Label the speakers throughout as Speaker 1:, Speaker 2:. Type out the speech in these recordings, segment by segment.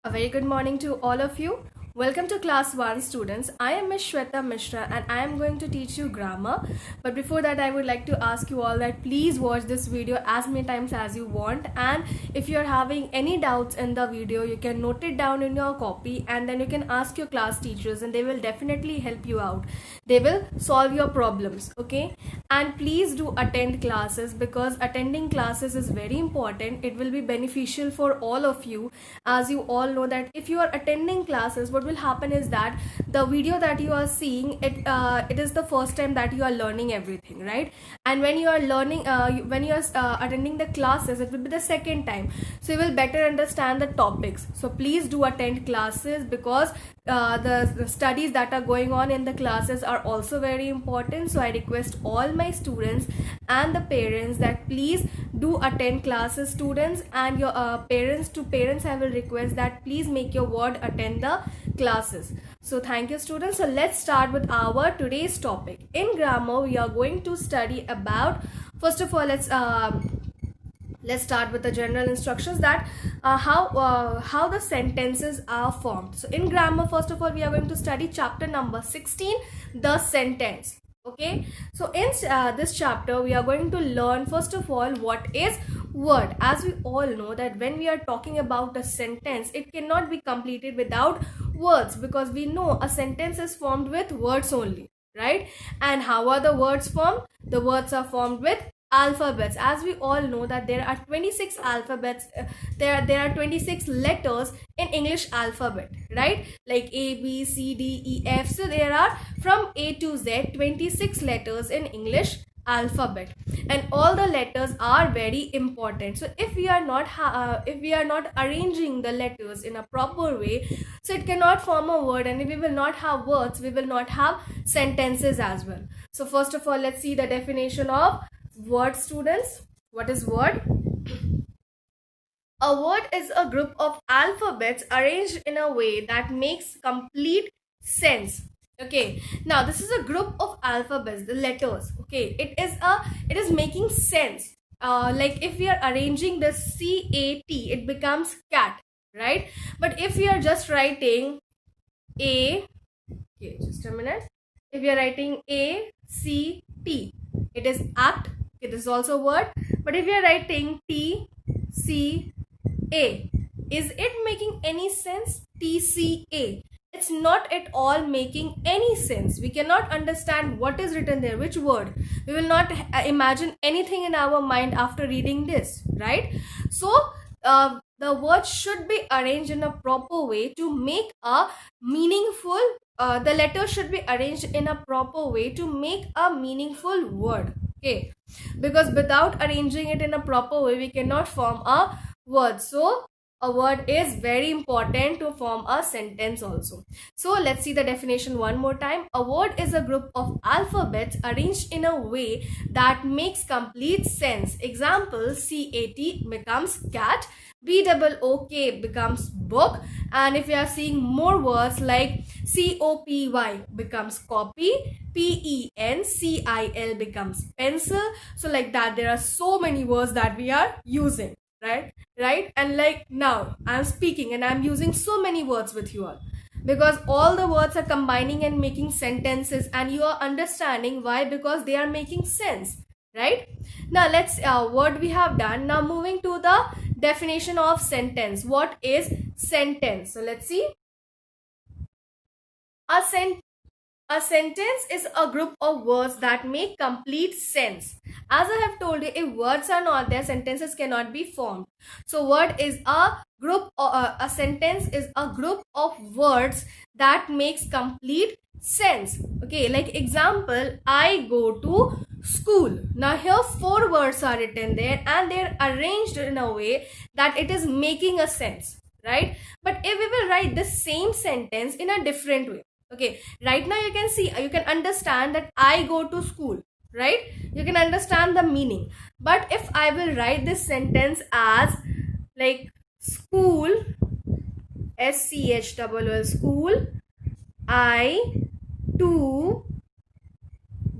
Speaker 1: A very good morning to all of you. Welcome to class 1 students. I am Ms. Shweta Mishra and I am going to teach you grammar. But before that I would like to ask you all that please watch this video as many times as you want, and if you are having any doubts in the video you can note it down in your copy and then you can ask your class teachers and they will definitely help you out. They will solve your problems, okay? And please do attend classes because attending classes is very important. It will be beneficial for all of you. As you all know that if you are attending classes, what will happen is that the video that you are seeing it is the first time that you are learning everything, right? And when you are learning when you are attending the classes, it will be the second time, so you will better understand the topics. So please do attend classes because the studies that are going on in the classes are also very important. So I request all my students and the parents that please do attend classes, students, and your parents I will request that please make your ward attend the classes. So thank you students. So let's start with our today's topic. In grammar we are going to study about, first of all, let's start with the general instructions that how the sentences are formed. So in grammar, first of all, we are going to study chapter number 16, the sentence. Okay, so in this chapter we are going to learn first of all what is word. As we all know that when we are talking about a sentence, it cannot be completed without words, because we know a sentence is formed with words only, right? And how are the words formed? The words are formed with alphabets. As we all know that there are 26 alphabets, there are 26 letters in English alphabet, right? Like A, B, C, D, E, F. So there are from A to Z 26 letters in English alphabet, and all the letters are very important. So if we are not arranging the letters in a proper way, so it cannot form a word, and if we will not have words, we will not have sentences as well. So first of all, let's see the definition of word, students. What is word? A word is a group of alphabets arranged in a way that makes complete sense. Okay, now this is a group of alphabets, the letters. Okay, it is making sense. Like if we are arranging the CAT, it becomes cat, right? But if we are just writing A, okay, just a minute. If we are writing ACT, it is act. It is also a word. But if we are writing TCA, is it making any sense? TCA. It's not at all making any sense. We cannot understand what is written there, which word. We will not imagine anything in our mind after reading this, right? So the words should be arranged in a proper way to make a meaningful, the letters should be arranged in a proper way to make a meaningful word. Okay, because without arranging it in a proper way, we cannot form a word. So a word is very important to form a sentence also. So let's see the definition one more time. A word is a group of alphabets arranged in a way that makes complete sense. Example, CAT becomes cat, BOOK becomes book, and if we are seeing more words like COPY becomes copy, PENCIL becomes pencil. So like that, there are so many words that we are using, right? And like now I'm speaking and I'm using so many words with you all, because all the words are combining and making sentences, and you are understanding why, because they are making sense, right? Now let's what we have done. Now moving to the definition of sentence. What is sentence? So let's see. A sentence is a group of words that make complete sense. As I have told you, if words are not there, sentences cannot be formed. So word is a group, a sentence is a group of words that makes complete sense. Okay, like example, I go to school. Now here 4 words are written there and they're arranged in a way that it is making a sense, right? But if we will write the same sentence in a different way, okay, right now you can see, you can understand that I go to school, right? You can understand the meaning. But if I will write this sentence as like school, SCHOOL, school, I to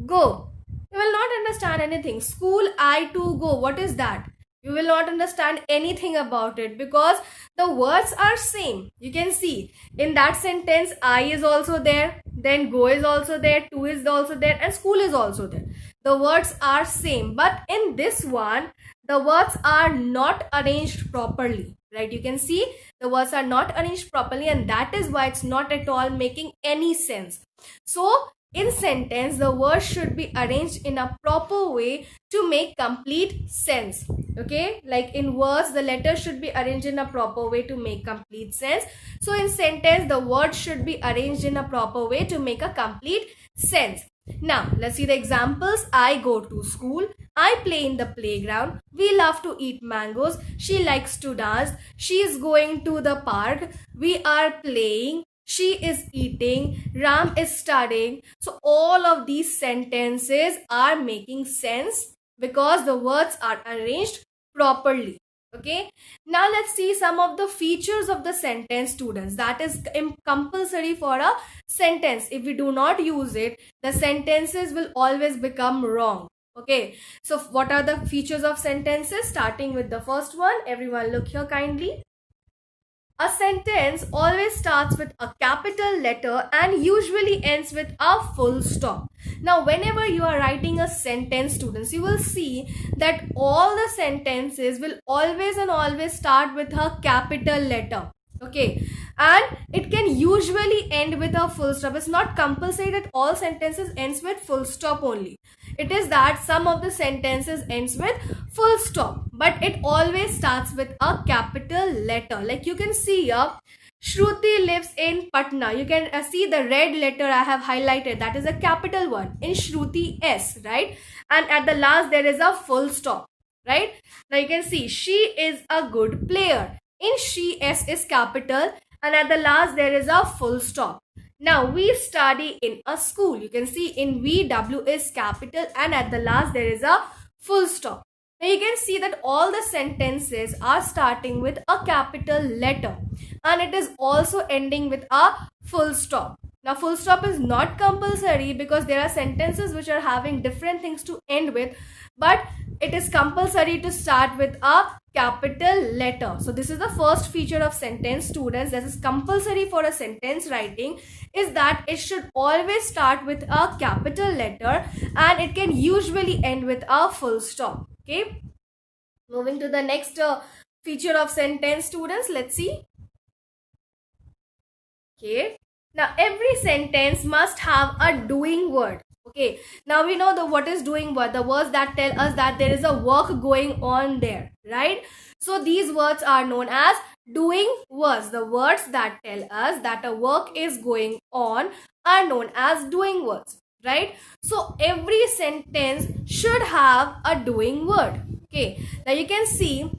Speaker 1: go, you will not understand anything. School, I to go, what is that? You will not understand anything about it because the words are same. You can see in that sentence I is also there, then go is also there, to is also there, and school is also there. The words are same, but in this one the words are not arranged properly, right? You can see the words are not arranged properly, and that is why it's not at all making any sense. So in sentence the words should be arranged in a proper way to make complete sense. Okay, like in words the letters should be arranged in a proper way to make complete sense. So in sentence the words should be arranged in a proper way to make a complete sense. Now let's see the examples. I go to school, I play in the playground, we love to eat mangoes, she likes to dance, she is going to the park, we are playing, she is eating, Ram is studying. So all of these sentences are making sense because the words are arranged properly. Okay, now let's see some of the features of the sentence, students, that is compulsory for a sentence. If we do not use it, the sentences will always become wrong. Okay, so what are the features of sentences? Starting with the first one, everyone look here kindly. A sentence always starts with a capital letter and usually ends with a full stop. Now, whenever you are writing a sentence, students, you will see that all the sentences will always and always start with a capital letter. Okay, and it can usually end with a full stop. It's not compulsory that all sentences ends with full stop only. It is that some of the sentences ends with full stop, but it always starts with a capital letter. Like you can see here, Shruti lives in Patna. You can see the red letter I have highlighted. That is a capital one in Shruti S, right? And at the last there is a full stop, right? Now you can see she is a good player. In she S is capital and at the last there is a full stop. Now we study in a school. You can see in VW is capital and at the last there is a full stop. Now you can see that all the sentences are starting with a capital letter and it is also ending with a full stop. Now full stop is not compulsory because there are sentences which are having different things to end with, but it is compulsory to start with a capital letter. So this is the first feature of sentence, students, that is compulsory for a sentence writing, is that it should always start with a capital letter and it can usually end with a full stop. Okay, moving to the next feature of sentence, students, let's see. Okay, now every sentence must have a doing word. Okay, now we know what is doing word, the words that tell us that there is a work going on there, right? So these words are known as doing words. The words that tell us that a work is going on are known as doing words, right? So every sentence should have a doing word. Okay, now you can see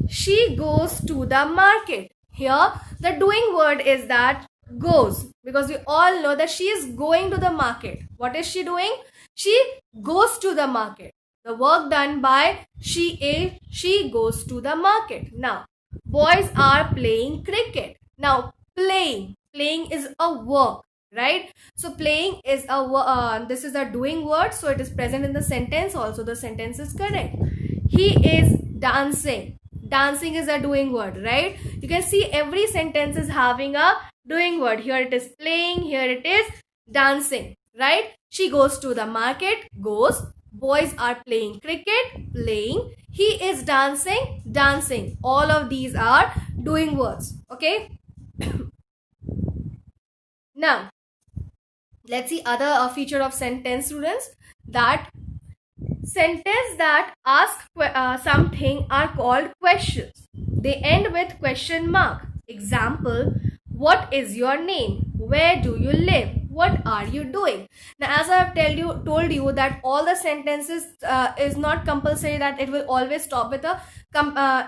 Speaker 1: she goes to the market. Here the doing word is that goes, because we all know that she is going to the market. What is she doing? She goes to the market. The work done by she goes to the market. Now boys are playing cricket. Now playing is a work, right? So playing is a this is a doing word, so it is present in the sentence also. The sentence is correct. He is dancing. Dancing is a doing word, right? You can see every sentence is having a doing word. Here it is playing, here it is dancing, right? She goes to the market, goes. Boys are playing cricket, playing. He is dancing, dancing. All of these are doing words. Okay. Now let's see other feature of sentence, students, that sentences that ask something are called questions. They end with question mark. Example, what is your name? Where do you live? What are you doing? Now as I have told you that all the sentences is not compulsory that it will always stop with a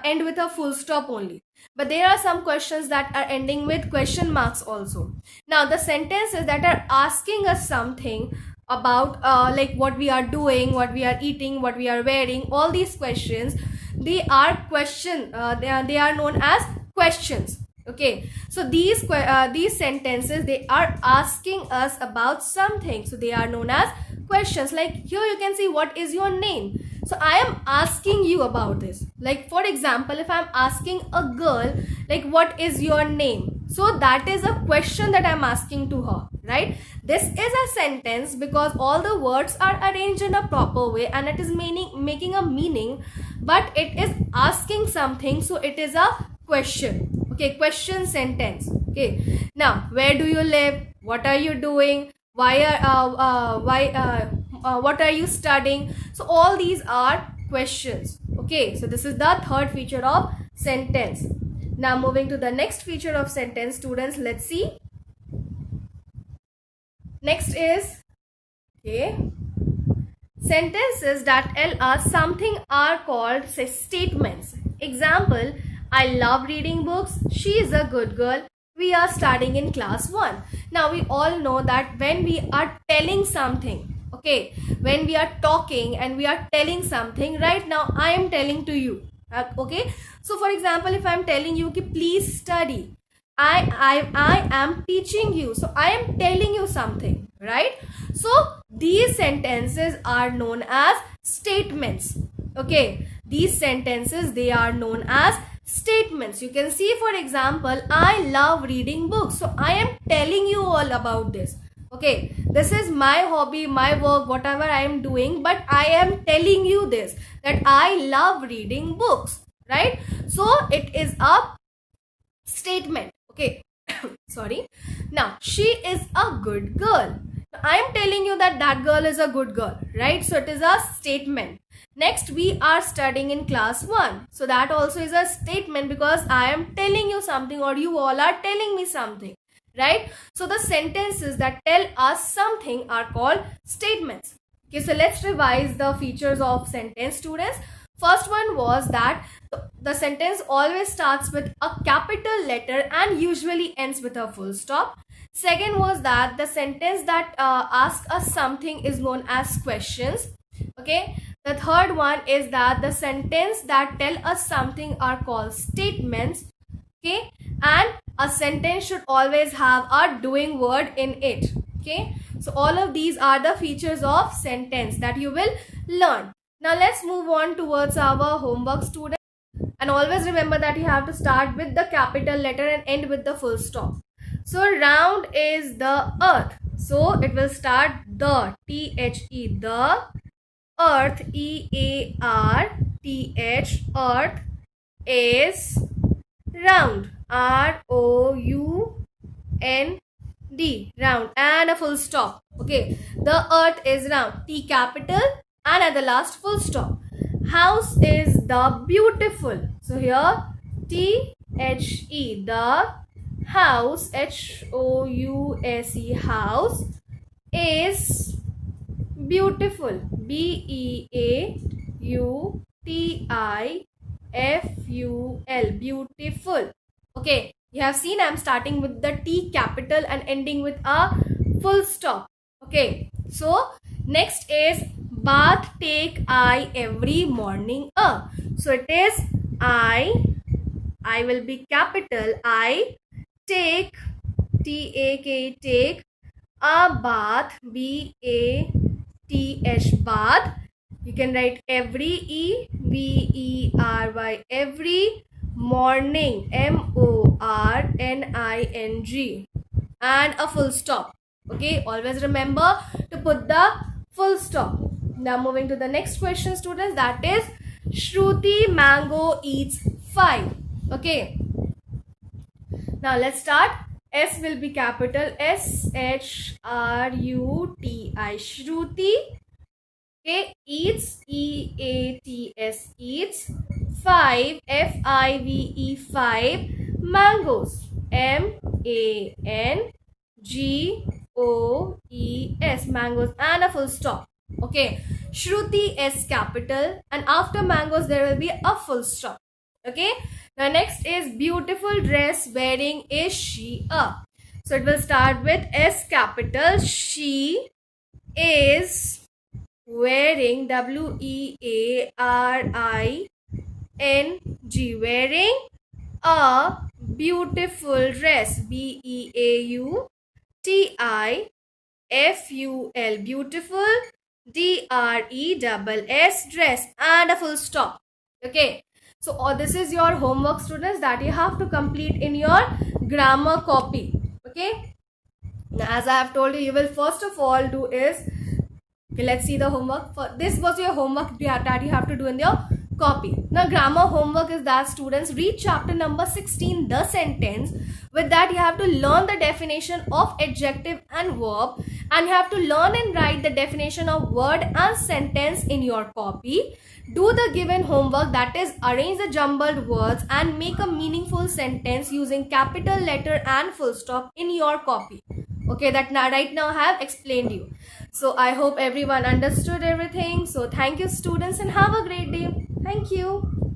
Speaker 1: end with a full stop only. But there are some questions that are ending with question marks also. Now the sentences that are asking us something about like what we are doing, what we are eating, what we are wearing, all these questions, they are they are known as questions. Okay, so these sentences, they are asking us about something, so they are known as questions. Like here you can see what is your name, So I am asking you about this. Like for example, if I'm asking a girl like what is your name, so that is a question that I'm asking to her, right? This is a sentence because all the words are arranged in a proper way and it is making a meaning, but it is asking something, so it is a question. Okay, question sentence. Okay, now where do you live, what are you doing, what are you studying? So all these are questions. Okay, so this is the third feature of sentence. Now moving to the next feature of sentence, students, let's see. Next is, okay, sentences that tell us something are called, say, statements. Example, I love reading books, she is a good girl, we are studying in class 1. Now we all know that when we are telling something, okay, when we are talking and we are telling something, right now I am telling to you, okay. So for example, if I am telling you ki please study, I am teaching you, so I am telling you something, right? So these sentences are known as statements. Okay, these sentences, they are known as statements. You can see, for example, I love reading books, so I am telling you all about this. Okay, this is my hobby, my work, whatever I am doing, but I am telling you this, that I love reading books, right? So it is a statement. Okay, sorry. Now she is a good girl, I am telling you that that girl is a good girl, right? So it is a statement. Next, we are studying in class 1, so that also is a statement because I am telling you something or you all are telling me something, right? So the sentences that tell us something are called statements. Okay, so let's revise the features of sentence, students. First one was that the sentence always starts with a capital letter and usually ends with a full stop. Second was that the sentence that asks us something is known as questions. Okay. The third one is that the sentence that tell us something are called statements. Okay. And a sentence should always have a doing word in it. Okay. So all of these are the features of sentence that you will learn. Now let's move on towards our homework, students. And always remember that you have to start with the capital letter and end with the full stop. So round is the earth. So it will start the, T-H-E, the, earth, E-A-R-T-H, earth, is round, R-O-U-N-D, round, and a full stop. Okay, the earth is round, T capital, and at the last full stop. House is the beautiful. So here T-H-E, the house, H-O-U-S-E, house, is beautiful, B-E-A-U-T-I-F-U-L, beautiful. Okay, you have seen I'm starting with the T capital and ending with a full stop. Okay, so next is bath take I every morning. So it is I will be capital, I take, T-A-K, take, a bath, B-A-T-H, bath. You can write every, E-V-E-R-Y, every, morning, M-O-R-N-I-N-G, and a full stop. Okay, always remember to put the full stop. Now moving to the next question, students, that is Shruti mango eats 5. Okay, now let's start. S will be capital, S-H-R-U-T-I, Shruti. Okay, eats, E-A-T-S, eats 5, F-I-V-E, 5 mangoes, M-A-N-G-O-E-S, mangoes, and a full stop. Okay, Shruti is capital, and after mangoes there will be a full stop. Okay, now next is beautiful dress wearing is she a. So it will start with S capital, she is wearing, W-E-A-R-I-N-G, wearing a beautiful dress, B-E-A-U-T-I-F-U-L, beautiful D-R-E-S-S, dress, and a full stop. Okay. So this is your homework, students, that you have to complete in your grammar copy. Okay. Now, as I have told you, you will first of all do is, okay, let's see the homework. This was your homework that you have to do in your copy. Now, grammar homework is that students read chapter number 16, the sentence. With that, you have to learn the definition of adjective and verb, and you have to learn and write the definition of word and sentence in your copy. Do the given homework, that is arrange the jumbled words and make a meaningful sentence using capital letter and full stop in your copy. Okay, that right now I have explained you. So I hope everyone understood everything. So thank you, students, and have a great day. Thank you.